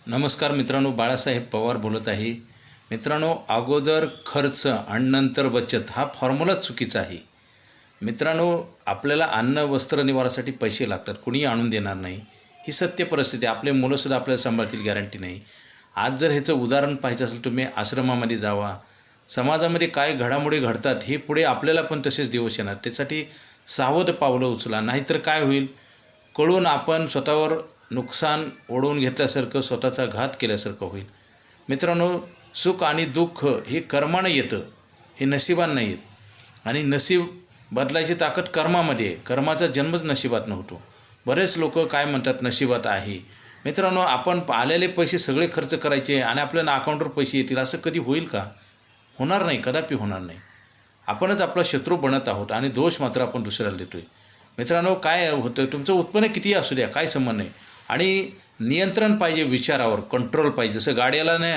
नमस्कार मित्रांनो, बाळासाहेब पवार बोलत आहे. मित्रांनो, अगोदर खर्च आणि नंतर बचत हा फॉर्म्युला चुकीचा आहे. मित्रांनो, आपल्याला अन्न वस्त्र निवारासाठी पैसे लागतात, कुणीही आणून देणार नाही. ही सत्य परिस्थिती. आपले मुलंसुद्धा आपल्याला सांभाळतील गॅरंटी नाही. आज जर ह्याचं उदाहरण पाहिजे असेल, तुम्ही आश्रमामध्ये जावा. समाजामध्ये काय घडामोडी घडतात हे पुढे आपल्याला पण तसेच दिवस येणार. त्यासाठी सावध पावलं उचला, नाहीतर काय होईल, कळून आपण स्वतःवर नुकसान ओढवून घेतल्यासारखं, स्वतःचा घात केल्यासारखं होईल. मित्रांनो, सुख आणि दुःख हे कर्मानं येतं, हे नशिबानं नाही येत. आणि नशीब बदलायची ताकद कर्मामध्ये आहे. कर्माचा जन्मच नशिबात नव्हतो. बरेच लोक काय म्हणतात, नशिबात आहे. मित्रांनो, आपण आलेले पैसे सगळे खर्च करायचे आणि आपल्याला अकाउंटवर पैसे येतील असं कधी होईल का? होणार नाही, कदापि होणार नाही. आपणच आपला शत्रू बनत आहोत आणि दोष मात्र आपण दुसऱ्याला देतो आहे. मित्रांनो, काय होतं, तुमचं उत्पन्न कितीही असू द्या, काय संबंध नाही. आणि नियंत्रण पाहिजे, विचारावर कंट्रोल पाहिजे. जसं गाड्याला नाही,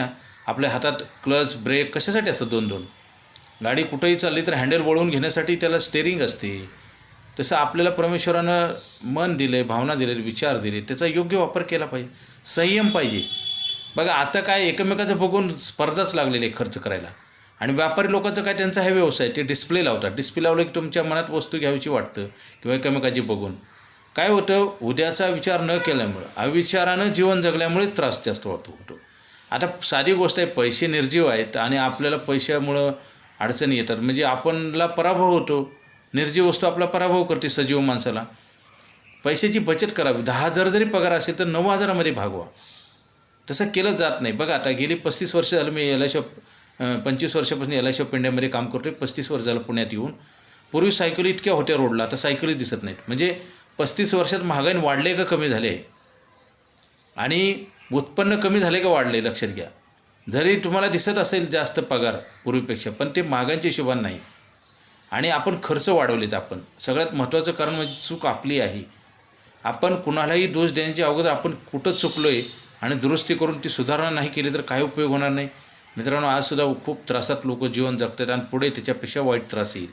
आपल्या हातात क्लच ब्रेक कशासाठी असतं, दोन दोन. गाडी कुठंही चालली तर हँडल वळवून घेण्यासाठी त्याला स्टेअरिंग असते. तसं आपल्याला परमेश्वरानं मन दिले, भावना दिले, विचार दिले, त्याचा योग्य वापर केला पाहिजे. संयम पाहिजे. बघा, आता काय एकमेकाचं बघून स्पर्धाच लागलेली आहे खर्च करायला. आणि व्यापारी लोकांचं काय, त्यांचा हा व्यवसाय, ते डिस्प्ले लावतात. डिस्प्ले लावलं की तुमच्या मनात वस्तू घ्यावीची वाटतं किंवा एकमेकाची बघून. काय होतं, उद्याचा विचार न केल्यामुळं, अविचारानं जीवन जगल्यामुळेच त्रास जास्त होतो. आता साधी गोष्ट आहे, पैसे निर्जीव आहेत आणि आपल्याला पैशामुळं अडचणी येतात. म्हणजे आपणला पराभव होतो. निर्जीव वस्तू आपला पराभव करते सजीव माणसाला. पैशाची बचत करावी. 10,000 जरी पगार असेल तर 9,000मध्ये भागवा. तसं केलं जात नाही. बघा, आता गेली 35 वर्ष झालं मी LIC 25 वर्षापासून LIC इंडियामध्ये काम करतो आहे. 35 वर्ष झालं पुण्यात येऊन. पूर्वी सायकली इतक्या होत्या रोडला, आता सायकलीच दिसत नाहीत. म्हणजे 35 वर्षात महागाई वाढले का कमी झाले, आणि उत्पन्न कमी झाले का वाढले, लक्षात घ्या. जरी तुम्हाला दिसत असेल जास्त पगार पूर्वीपेक्षा, पण ते महागाईच्या हिशोबाने नाही. आणि आपण खर्च वाढवलेत. आपण सगळ्यात महत्त्वाचं कारण म्हणजे चूक आपली आहे. आपण कुणालाही दोष देण्याच्या अगोदर आपण कुठं चुकलो आहे आणि दुरुस्ती करून ती सुधारणा नाही केली तर काही उपयोग होणार नाही. मित्रांनो, आजसुद्धा खूप त्रासात लोक जीवन जगतात आणि पुढे त्याच्यापेक्षा वाईट त्रास येईल.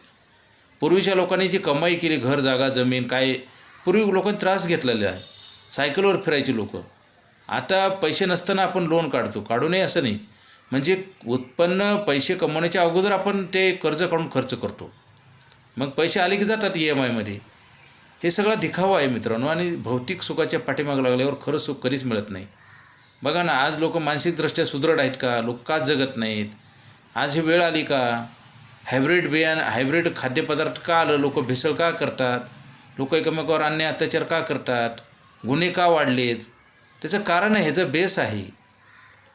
पूर्वीच्या लोकांनी जी कमाई केली, घर जागा जमीन काय, पूर्वी लोकांनी त्रास घेतलेला आहे. सायकलवर फिरायची लोक. आता पैसे नसताना आपण लोन काढतो, काढू नये असं नाही. म्हणजे उत्पन्न पैसे कमवण्याच्या अगोदर आपण ते कर्ज काढून खर्च करतो. मग पैसे आले की जातात EMIमध्ये. हे सगळा दिखावा आहे मित्रांनो. आणि भौतिक सुखाच्या पाठीमागं लागल्यावर खरं सुख कधीच मिळत नाही. बघा ना, आज लोक मानसिकदृष्ट्या सुदृढ आहेत का? लोक का जगत नाहीत? आज ही वेळ आली का? हायब्रिड खाद्यपदार्थ का आलं? लोक भेसळ का करतात? लोक एकमेकावर अन्याय अत्याचार का करतात? गुन्हे का वाढलेत? त्याचं कारण आहे, ह्याचं बेस आहे.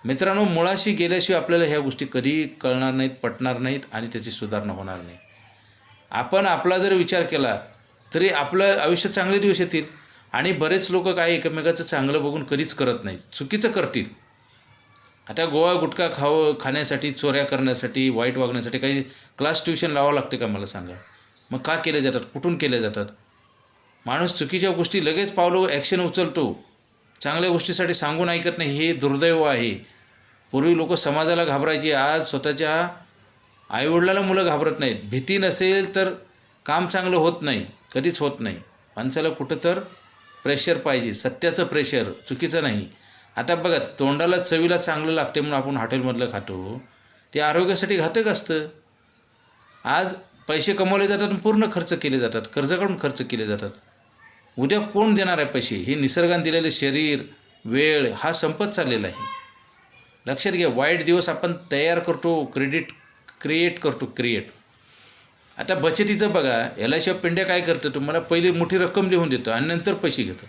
मित्रांनो, मुळाशी गेल्याशिवाय आपल्याला ह्या गोष्टी कधी कळणार नाहीत, पटणार नाहीत आणि त्याची सुधारणा होणार नाही. आपण आपला जर विचार केला तरी आपलं आयुष्य चांगले दिवस येतील. आणि बरेच लोक काय, एकमेकाचं चांगलं बघून कधीच करत नाहीत, चुकीचं करतील. आता गोवा गुटखा खाण्यासाठी, चोऱ्या करण्यासाठी, वाईट वागण्यासाठी काही क्लास ट्युशन लावावं लागते का, मला सांगा. मग का केले जातात, कुठून केले जातात? माणूस चुकीच्या गोष्टी लगेच पावलं ॲक्शन उचलतो, चांगल्या गोष्टीसाठी सांगून ऐकत नाही. हे दुर्दैव आहे. पूर्वी लोक समाजाला घाबरायची, आज स्वतःच्या आईवडिलाला मुलं घाबरत नाहीत. भीती नसेल तर काम चांगलं होत नाही, कधीच होत नाही. माणसाला कुठं तर प्रेशर पाहिजे, सत्याचं प्रेशर, चुकीचं नाही. आता बघा, तोंडाला चवीला चांगलं लागते म्हणून आपण हॉटेलमधलं खातो, ते आरोग्यासाठी घातक असतं. आज पैसे कमवले जातात, पूर्ण खर्च केले जातात, कर्ज काढून खर्च केले जातात. उद्या कोण देणार आहे पैसे? हे निसर्गाने दिलेले शरीर, वेळ हा संपत चाललेला आहे. लक्षात घ्या, वाईट दिवस आपण तयार करतो, क्रिएट करतो. आता बचतीचं बघा, LIC इंडिया काय करतं, तुम्हाला पहिली मोठी रक्कम लिहून देतं आणि नंतर पैसे घेतं.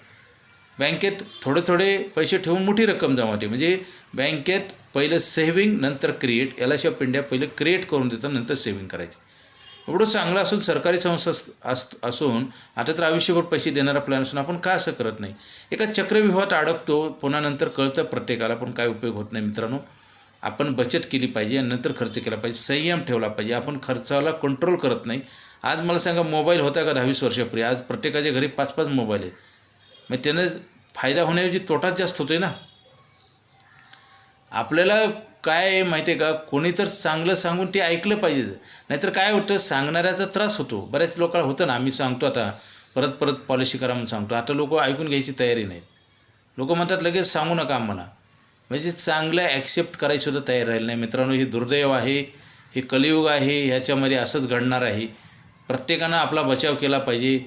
बँकेत थोडे पैसे ठेवून मोठी रक्कम जमा होते. म्हणजे बँकेत पहिलं सेव्हिंग, नंतर क्रिएट. LIC इंडिया पहिलं क्रिएट करून देतं, नंतर सेव्हिंग करायची. एवढं चांगलं असून, सरकारी संस्था असून, आता तर आयुष्यभर पैसे देणारा प्लॅन असून आपण का असं करत नाही? एका चक्रव्यूहात अडकतो. पुन्हा नंतर कळतं प्रत्येकाला, पण काय उपयोग होत नाही. मित्रांनो, आपण बचत केली पाहिजे आणि नंतर खर्च केला पाहिजे, संयम ठेवला पाहिजे. आपण खर्चाला कंट्रोल करत नाही. आज मला सांगा, मोबाईल होता का 10-20 वर्षापूर्वी? आज प्रत्येकाच्या घरी 5-5 मोबाईल आहेत. मग त्यानं फायदा होण्याऐवजी तोटाच जास्त होतो आहे ना. आपल्याला काय माहिती आहे का, कोणी तर चांगलं सांगून ते ऐकलं पाहिजे. नाहीतर काय होतं, सांगणाऱ्याचा त्रास होतो. बऱ्याच लोकांना होतं ना, आम्ही सांगतो आता परत पॉलिसी करा म्हणून सांगतो. आता लोक ऐकून घ्यायची तयारी नाहीत. लोक म्हणतात लगेच सांगू नका आम्हाला. म्हणजे चांगलं ॲक्सेप्ट करायसुद्धा तयार राहिलं नाही. मित्रांनो, हे दुर्दैव आहे, हे कलियुग आहे, ह्याच्यामध्ये असंच घडणार आहे. प्रत्येकानं आपला बचाव केला पाहिजे.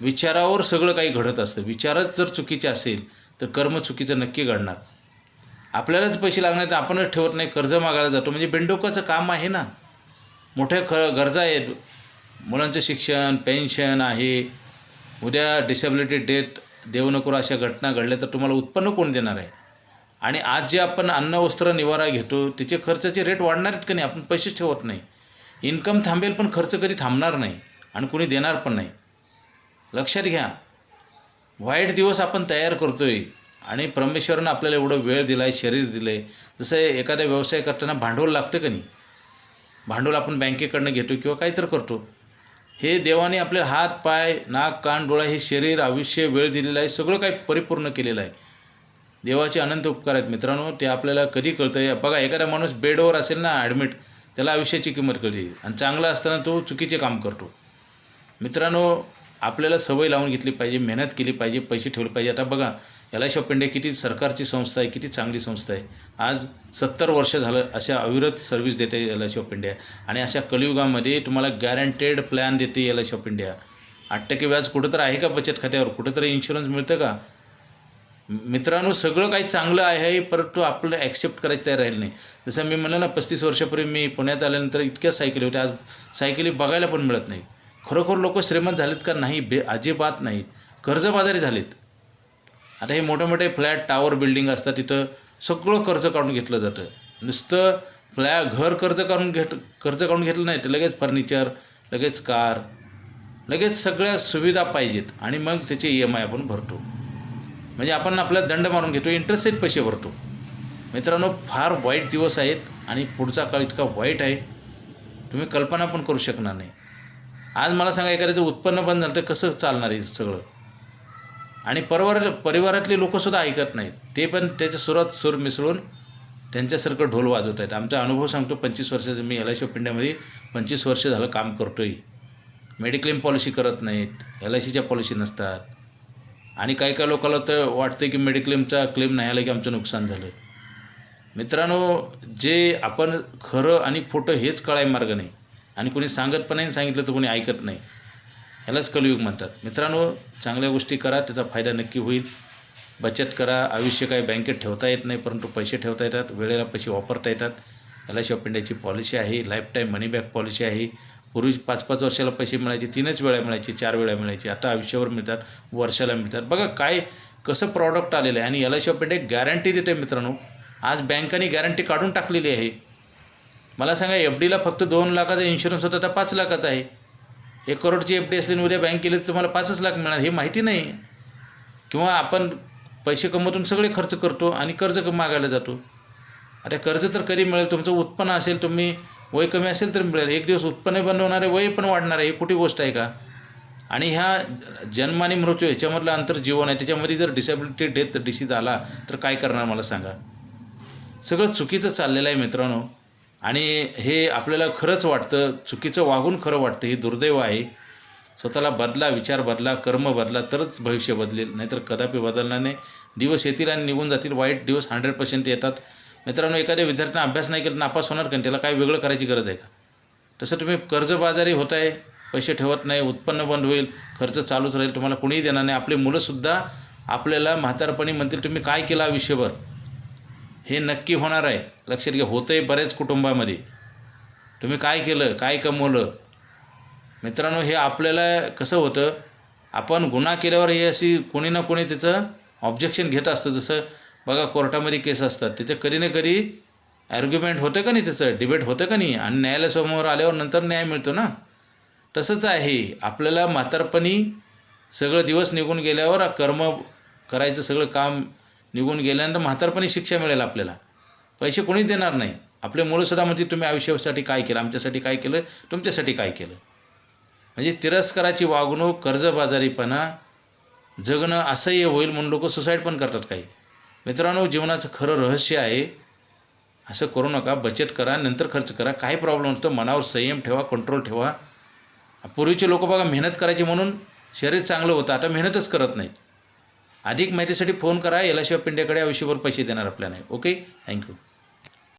विचारावर सगळं काही घडत असतं. विचारच जर चुकीचे असेल तर कर्म चुकीचं नक्की घडणार. आपल्यालाच पैसे लागणार तर आपणच ठेवत नाही, कर्ज मागायला जातो, म्हणजे बेंडोकाचं काम आहे ना. मोठ्या गरजा आहेत, मुलांचं शिक्षण, पेन्शन आहे, उद्या डिसेबिलिटी डेथ देऊ नको अशा घटना घडल्या तर तुम्हाला उत्पन्न कोण देणार आहे? आणि आज जे आपण अन्न वस्त्र निवारा घेतो त्याचे खर्चाचे रेट वाढणार आहेत का नाही? आपण पैसेच ठेवत नाही. इन्कम थांबेल पण खर्च कधी थांबणार नाही आणि कोणी देणार पण नाही. लक्षात घ्या, वाईट दिवस आपण तयार करतो आहे आणि परमेश्वरानं आपल्याला एवढं वेळ दिला आहे, शरीर दिलं आहे. जसं एखादा व्यवसाय करताना भांडवल लागतं का नाही? भांडवल आपण बँकेकडनं घेतो किंवा काहीतरी करतो. हे देवाने आपले हात, पाय, नाक, कान, डोळा, हे शरीर, आयुष्य, वेळ दिलेलं आहे, सगळं काही परिपूर्ण केलेलं आहे. देवाचे अनंत उपकार आहेत मित्रांनो. ते आपल्याला कधी कळतं आहे? बघा, एखादा माणूस बेडवर असेल ना ॲडमिट, त्याला आयुष्याची किंमत कळते आणि चांगला असताना तो चुकीचे काम करतो. मित्रांनो, आपल्याला सवय लावून घेतली पाहिजे, मेहनत केली पाहिजे, पैसे ठेवले पाहिजे. आता बघा, LIC ऑफ इंडिया किती सरकारची संस्था आहे, किती चांगली संस्था आहे. आज 70 वर्ष झालं अशा अविरत सर्व्हिस देते LIC ऑफ इंडिया. आणि अशा कलियुगामध्ये तुम्हाला गॅरंटेड प्लॅन देते LIC ऑफ इंडिया. 8% व्याज कुठंतरी आहे का बचत खात्यावर? कुठंतरी इन्शुरन्स मिळतं का? मित्रांनो, सगळं काही चांगलं आहे, परंतु आपलं ॲक्सेप्ट करायचं तयार राहिलं नाही. जसं मी म्हणलं ना, 35 वर्षापूर्वी मी पुण्यात आल्यानंतर इतक्या सायकली होत्या, आज सायकली बघायला पण मिळत नाही. खरोखर लोक श्रीमंत झालेत का? नाही, अजिबात नाहीत. कर्जबाजारी झालेत. आता हे मोठे मोठे फ्लॅट, टावर, बिल्डिंग असतात, तिथं सगळं कर्ज काढून घेतलं जातं. नुसतं घर कर्ज काढून घेतलं नाही तर लगेच फर्निचर, लगेच कार, लगेच सगळ्या सुविधा पाहिजेत आणि मग त्याचे EMI आपण भरतो. म्हणजे आपण आपला दंड मारून घेतो, इंटरेस्टसहित पैसे भरतो. मित्रांनो, फार वाईट दिवस आहेत आणि पुढचा काळ इतका वाईट आहे, तुम्ही कल्पना पण करू शकणार नाही. आज मला सांगा, एखाद्याचं उत्पन्न बंद झालं तर कसं चालणार आहे सगळं? आणि परिवारातले लोकंसुद्धा ऐकत नाहीत. ते पण त्याच्या सुरात सूर मिसळून त्यांच्यासारखं ढोल वाजवत आहेत. आमचा अनुभव सांगतो, 25 वर्षाचं मी LIC ऑफ इंडियामध्ये 25 वर्ष झालं काम करतो आहे. मेडिक्लेम पॉलिसी करत नाहीत, LICच्या पॉलिसी नसतात. आणि काही लोकांना तर वाटतं की मेडिक्लेमचा क्लेम नाही आला की आमचं नुकसान झालं. मित्रांनो, जे आपण खरं आणि खोटं हेच कळाय मार्ग नाही. आणि कोणी सांगत पण नाही, सांगितलं तर कोणी ऐकत नाही. ह्यालाच कलियुग म्हणतात. मित्रांनो, चांगल्या गोष्टी करा, त्याचा फायदा नक्की होईल. बचत करा. आयुष्य काय बँकेत ठेवता येत नाही, परंतु पैसे ठेवता येतात, वेळेला पैसे वापरता येतात. LIC ऑफ इंडियाची पॉलिसी आहे, लाईफटाईम मनी बॅक पॉलिसी आहे. पूर्वी 5-5 वर्षाला पैसे मिळायचे, 3च वेळा मिळायचे, 4 वेळा मिळायचे. आता आयुष्यावर मिळतात, वर्षाला मिळतात. बघा कसं प्रॉडक्ट आलेलं आहे. आणि LIC ऑफ इंडिया गॅरंटी देते मित्रांनो. आज बँकांनी गॅरंटी काढून टाकलेली आहे. मला सांगा, FDला फक्त 2 लाखाचा इन्शुरन्स होता, आता 5 लाखाचा आहे. 1 करोडची FD असली उद्या बँक केली तर तुम्हाला 5च लाख मिळणार, हे माहिती नाही. किंवा आपण पैसे कमवून सगळे खर्च करतो आणि कर्ज मागायला जातो. आता कर्ज तर कधी मिळेल? तुमचं उत्पन्न असेल, तुम्ही वय कमी असेल तर मिळेल. एक दिवस उत्पन्न बंद होणार आहे, वय पण वाढणार आहे. ही कुठे गोष्ट आहे का? आणि ह्या जन्म आणि मृत्यू ह्याच्यामधलं अंतर जीवन आहे. त्याच्यामध्ये जर डिसेबिलिटी डेथ डिसीज आला तर काय करणार मला सांगा? सगळं चुकीचं चाललेलं आहे मित्रांनो. आणि हे आपल्याला खरंच वाटतं, चुकीचं वागून खरं वाटतं. हे दुर्दैव आहे. स्वतःला बदला, विचार बदला, कर्म बदला, तरच भविष्य बदलेल, नाहीतर कदापि बदलणार नाही. दिवस येतील आणि निघून जातील. वाईट दिवस 100% येतात. मित्रांनो, एखाद्या विद्यार्थ्यानं अभ्यास नाही केला नापास होणार का? त्याला काय वेगळं करायची गरज आहे का? तसं तुम्ही कर्जबाजारी होत आहे, पैसे ठेवत नाही, उत्पन्न बंद होईल, खर्च चालूच राहील, तुम्हाला कोणीही देणार नाही. आपले मुलंसुद्धा आपल्याला म्हातारपणी म्हणतील तुम्ही काय केलं आयुष्यभर. हे नक्की होणार आहे, लक्षात घ्या. होतं आहे बऱ्याच कुटुंबामध्ये. तुम्ही काय केलं, काय कमवलं? मित्रांनो, हे आपल्याला कसं होतं, आपण गुन्हा केल्यावर हे अशी कोणी ना कोणी त्याचं ऑब्जेक्शन घेत असतं. जसं बघा, कोर्टामध्ये केस असतात, त्याचं कधी ना कधी ॲर्ग्युमेंट होतं का नाही, त्याचं डिबेट होतं का नाही, आणि न्यायालयासमोर आल्यावर नंतर न्याय मिळतो ना. तसंच आहे आपल्याला म्हातारपणी. सगळं दिवस निघून गेल्यावर कर्म करायचं, सगळं काम निघून गेल्यानंतर म्हातारपणी शिक्षा मिळेल आपल्याला. पैसे कोणीच देणार नाही. आपले मुलंसुद्धा म्हणते तुम्ही आयुष्यासाठी काय केलं, आमच्यासाठी काय केलं, तुमच्यासाठी काय केलं. म्हणजे तिरस्काराची वागणूक, कर्जबाजारीपणा, जगणं असह्य होईल म्हणून लोक सुसाईड पण करतात काही. मित्रांनो, जीवनाचं खरं रहस्य आहे. असं करू नका. बचत करा, नंतर खर्च करा, काही प्रॉब्लेम नसतो. मनावर संयम ठेवा, कंट्रोल ठेवा. पूर्वीचे लोक बघा, मेहनत करायची म्हणून शरीर चांगलं होतं, आता मेहनतच करत नाहीत. अधिक माहितीसाठी फोन करा. याला शिवाय पिंड्याकडे आयुष्यभर पैसे देणार आपल्याला. Okay, thank you.